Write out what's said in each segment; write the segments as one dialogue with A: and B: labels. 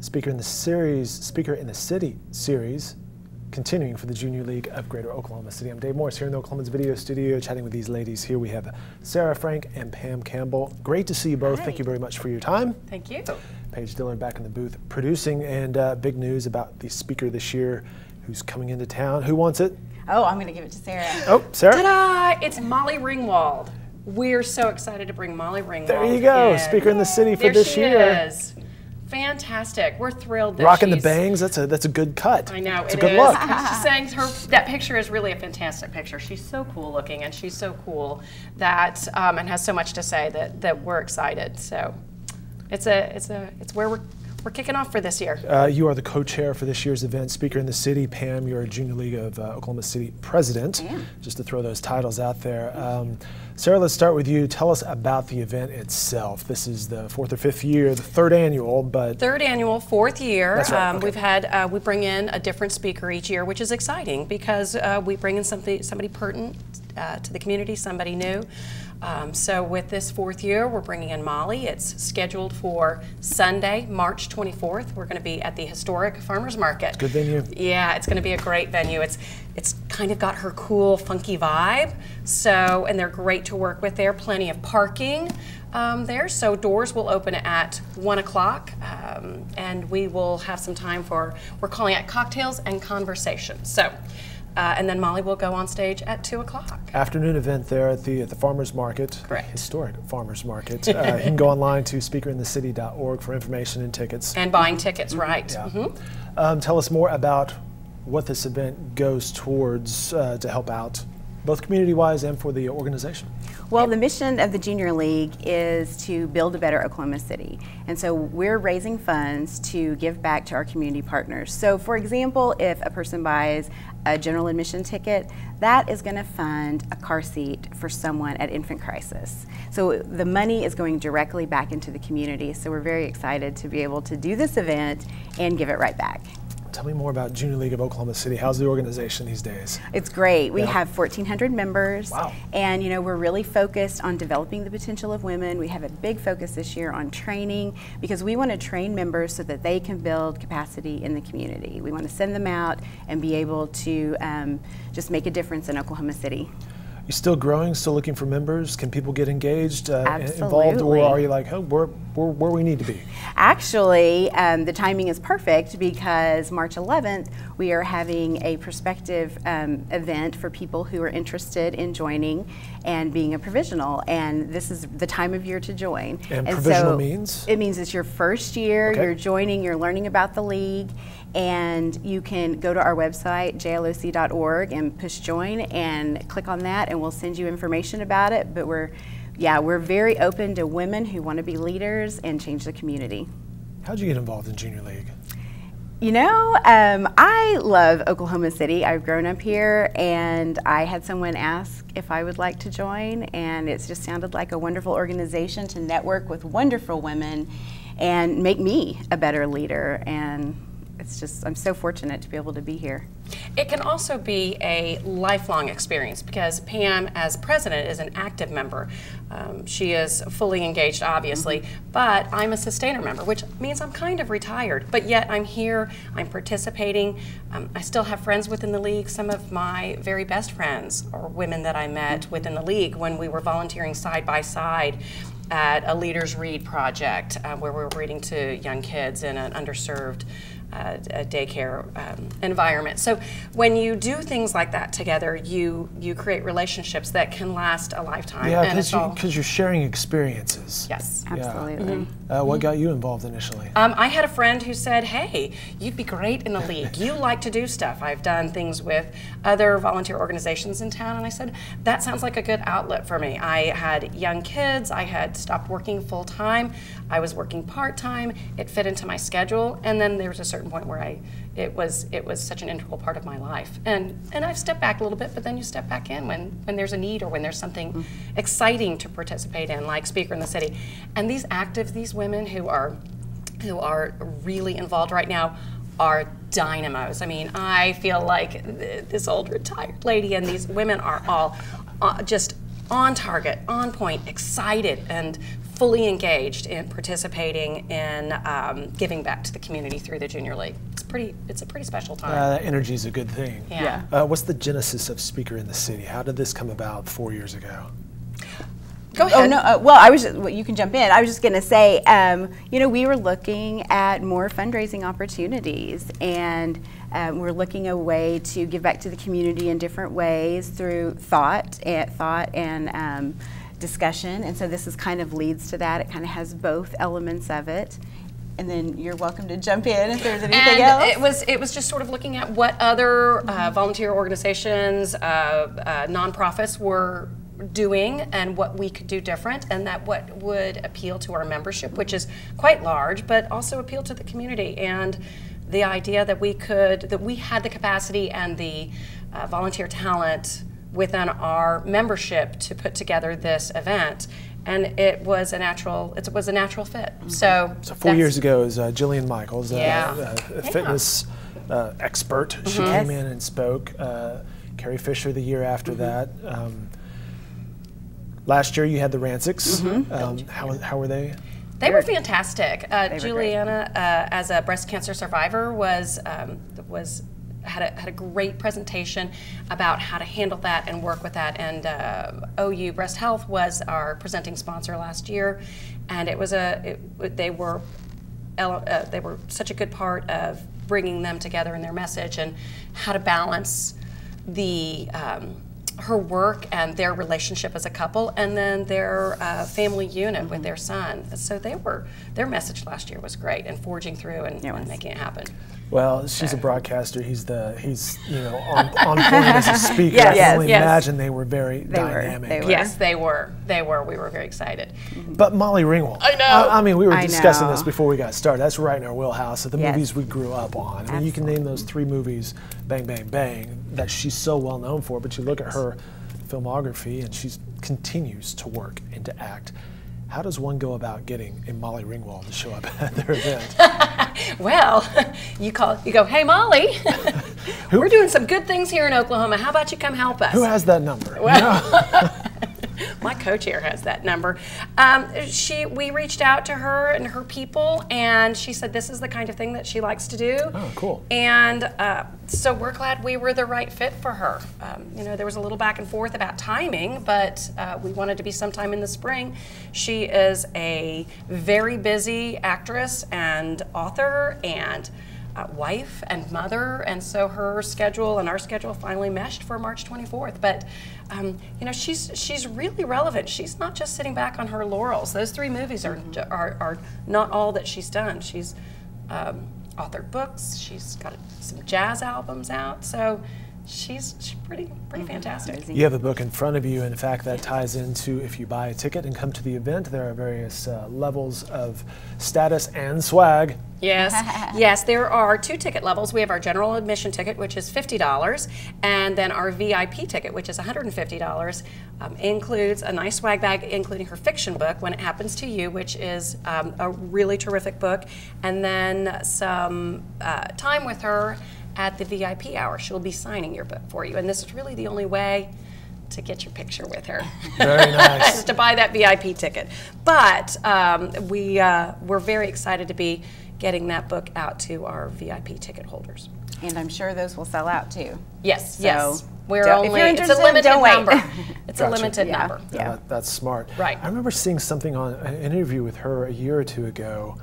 A: Speaker in the City series, continuing for the Junior League of Greater Oklahoma City. I'm Dave Morris here in the Oklahoman's video studio, chatting with these ladies here. We have Sarah Frank and Pam Campbell. Great to see you both.
B: Hi.
A: Thank you very much for your time.
B: Thank you.
A: Paige Dillon back in the booth producing, and big news about the speaker this year who's coming into town. Who wants it?
C: Oh, I'm going to give it to Sarah.
A: Oh, Sarah.
B: Ta-da! It's Molly Ringwald. We're so excited to bring Molly Ringwald.
A: There you go.
B: in.
A: Speaker in the City for
B: there
A: this
B: she
A: year.
B: Is. Fantastic. We're thrilled that
A: Rocking the
B: she's...
A: bangs. That's a good cut.
B: I know,
A: it's
B: it
A: a good
B: is.
A: look.
B: She's saying that picture is really a fantastic picture. She's so cool looking, and she's so cool that and has so much to say that we're excited. So it's where we're kicking off for this year.
A: You are the co-chair for this year's event, Speaker in the City. Pam, you're a Junior League of Oklahoma City president, just to throw those titles out there. Sarah, let's start with you. Tell us about the event itself. This is the 4th or 5th year, the 3rd annual, but...
B: 3rd annual, 4th year.
A: That's right. Okay.
B: We've had, we bring in a different speaker each year, which is exciting because we bring in somebody pertinent to the community, somebody new. So with this 4th year, we're bringing in Molly. It's scheduled for Sunday, March 24th. We're going to be at the historic Farmers Market.
A: Good venue.
B: Yeah, it's going to be a great venue. It's kind of got her cool, funky vibe. So, and they're great to work with there. Plenty of parking there. So doors will open at 1 o'clock, and we will have some time for, we're calling it cocktails and conversation. So. And then Molly will go on stage at 2 o'clock.
A: Afternoon event there at the Farmers Market.
B: Correct.
A: Historic Farmers Market. You can go online to speakerinthecity.org for information and tickets.
B: And buying tickets, right.
A: Yeah. Tell us more about what this event goes towards to help out, both community-wise and for the organization.
C: Well, the mission of the Junior League is to build a better Oklahoma City. And so we're raising funds to give back to our community partners. So for example, if a person buys a general admission ticket, that is going to fund a car seat for someone at infant crisis. So the money is going directly back into the community. So we're very excited to be able to do this event and give it right back.
A: Tell me more about Junior League of Oklahoma City. How's the organization these days?
C: It's great. We have 1,400 members.
A: Wow.
C: And you know, we're really focused on developing the potential of women. We have a big focus this year on training because we want to train members so that they can build capacity in the community. We want to send them out and be able to just make a difference in Oklahoma City.
A: You still growing, still looking for members? Can people get engaged, involved,
C: Absolutely.
A: or are you like, oh, we're where we need to be?
C: Actually, the timing is perfect because March 11th, we are having a prospective event for people who are interested in joining and being a provisional, and this is the time of year to join.
A: And provisional means?
C: It means it's your first year,
A: Okay.
C: you're joining, you're learning about the league, and you can go to our website, jloc.org, and push join and click on that, and we'll send you information about it. But we're very open to women who want to be leaders and change the community.
A: How'd you get involved in Junior League?
C: You know, I love Oklahoma City. I've grown up here, and I had someone ask if I would like to join, and it just sounded like a wonderful organization to network with wonderful women and make me a better leader. And it's just, I'm so fortunate to be able to be here.
B: It can also be a lifelong experience because Pam, as president, is an active member. She is fully engaged, obviously, but I'm a sustainer member, which means I'm kind of retired, but yet I'm here, I'm participating. I still have friends within the league. Some of my very best friends are women that I met within the league when we were volunteering side by side at a Leaders Read project where we were reading to young kids in an underserved a daycare environment. So when you do things like that together, you create relationships that can last a lifetime.
A: Yeah, because you're sharing experiences.
B: Yes.
C: Absolutely.
A: What got you involved initially?
B: I had a friend who said, hey, you'd be great in the league. You like to do stuff. I've done things with other volunteer organizations in town, and I said, that sounds like a good outlet for me. I had young kids. I had stopped working full time. I was working part time. It fit into my schedule, and then there was a certain point where it was such an integral part of my life. And I've stepped back a little bit, but then you step back in when there's a need or when there's something exciting to participate in, like Speaker in the City. And these actives, these women who are really involved right now are dynamos. I mean, I feel like this old retired lady, and these women are all just on target, on point, excited, and fully engaged in participating in giving back to the community through the Junior League. It's a pretty special time.
A: That energy is a good thing.
B: Yeah.
A: What's the genesis of Speaker in the City? How did this come about 4 years ago?
B: Go ahead.
C: Oh no! Well, you can jump in. I was just going to say, we were looking at more fundraising opportunities, and we're looking a way to give back to the community in different ways through thought and discussion. And so this is kind of leads to that. It kind of has both elements of it. And then you're welcome to jump in if there's anything else.
B: It was just sort of looking at what other volunteer organizations, nonprofits were doing and what we could do different, and that what would appeal to our membership, which is quite large, but also appeal to the community, and the idea that we had the capacity and the volunteer talent within our membership to put together this event, and it was a natural fit.
A: Mm-hmm.
B: So
A: 4 years ago is Jillian Michaels,
B: Yeah.
A: a fitness expert. She came in and spoke. Carrie Fisher the year after that. Last year you had the Rancicks. How were they?
B: They were fantastic. Juliana, as a breast cancer survivor, had a great presentation about how to handle that and work with that. And OU Breast Health was our presenting sponsor last year, and they were such a good part of bringing them together in their message and how to balance her work and their relationship as a couple, and then their family unit with their son. So their message last year was great, and forging through and making it happen.
A: Well, she's a broadcaster. He's on point as a speaker. I can only imagine they were very dynamic.
B: Yes, they were. We were very excited.
A: But Molly Ringwald.
B: I know.
A: I mean, we were discussing this before we got started. That's right in our wheelhouse of the movies we grew up on. I mean, you can name those 3 movies, bang, bang, bang, that she's so well known for. But you look at her filmography, and she continues to work and to act. How does one go about getting a Molly Ringwald to show up at their event?
B: Well, you go, hey Molly, we're doing some good things here in Oklahoma. How about you come help us?
A: Who has that number?
B: Well, my co-chair has that number. We reached out to her and her people, and she said this is the kind of thing that she likes to do.
A: Oh, cool.
B: And so we're glad we were the right fit for her. There was a little back and forth about timing, but we wanted to be sometime in the spring. She is a very busy actress and author and wife and mother, and so her schedule and our schedule finally meshed for March 24th. But she's really relevant. She's not just sitting back on her laurels. Those 3 movies are not all that she's done. She's authored books. She's got some jazz albums out. So she's pretty fantastic.
A: You have a book in front of you. In fact, that ties into if you buy a ticket and come to the event, there are various levels of status and swag.
B: Yes, there are 2 ticket levels. We have our general admission ticket, which is $50, and then our VIP ticket, which is $150, includes a nice swag bag, including her fiction book, When It Happens to You, which is a really terrific book, and then some time with her at the VIP hour. She'll be signing your book for you, and this is really the only way to get your picture with her.
A: Very nice.
B: Is to buy that VIP ticket. But we're very excited to be getting that book out to our VIP ticket holders.
C: And I'm sure those will sell out too.
B: Yes,
C: so
B: yes.
C: It's
B: a limited number. It's
A: Gotcha.
B: a limited number.
A: Yeah. That's smart.
B: Right.
A: I remember seeing something on an interview with her a year or 2 ago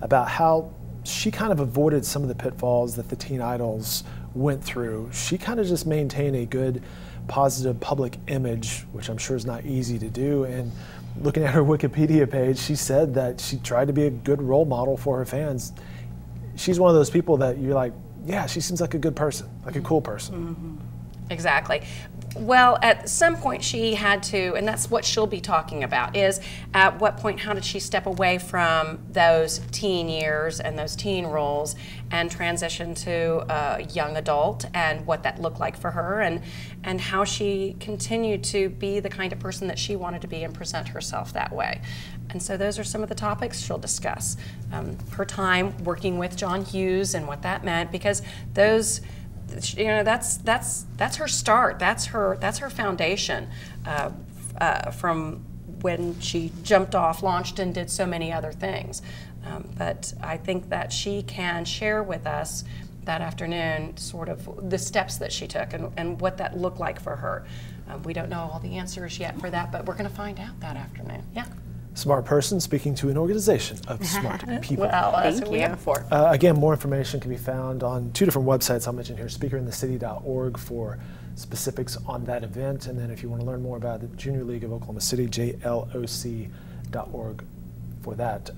A: about how she kind of avoided some of the pitfalls that the teen idols went through. She kind of just maintained a good, positive public image, which I'm sure is not easy to do. And looking at her Wikipedia page, she said that she tried to be a good role model for her fans. She's one of those people that you're like, yeah, she seems like a good person, like a cool person.
B: Mm-hmm. Exactly. Well, at some point she had to, and that's what she'll be talking about, is at what point, how did she step away from those teen years and those teen roles and transition to a young adult, and what that looked like for her, and how she continued to be the kind of person that she wanted to be and present herself that way. And so those are some of the topics she'll discuss. Her time working with John Hughes and what that meant, because those, that's her start. That's her foundation from when she jumped off, launched, and did so many other things. But I think that she can share with us that afternoon sort of the steps that she took and what that looked like for her. We don't know all the answers yet for that, but we're going to find out that afternoon. Yeah.
A: Smart person speaking to an organization of smart people.
B: Well, that's what we have for.
A: Again, more information can be found on 2 different websites I'll mention here, speakerinthecity.org for specifics on that event, and then if you want to learn more about the Junior League of Oklahoma City, jloc.org for that.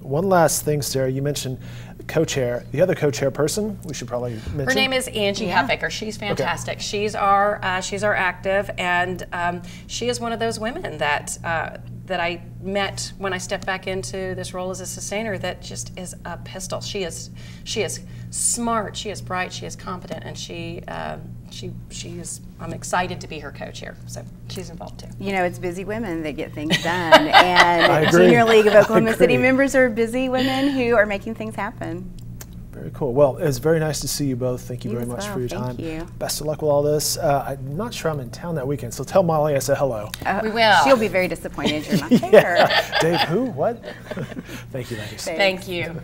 A: One last thing, Sarah, you mentioned co-chair. The other co-chair person, we should probably mention.
B: Her name is Angie Huffaker. She's fantastic. Okay. She's our active, and she is one of those women that I met when I stepped back into this role as a sustainer that just is a pistol. She is smart, she is bright, she is competent, and she is, I'm excited to be her co-chair, so she's involved too.
C: You know, it's busy women that get things done, and Junior League of Oklahoma City members are busy women who are making things happen.
A: Very cool. Well, it's very nice to see you both. Thank you very much for your time.
C: Thank you.
A: Best of luck with all this. I'm not sure I'm in town that weekend, so tell Molly I said hello.
C: We will. She'll be very disappointed you're not there.
A: Dave, who? What? Thank you, ladies.
B: Thank you.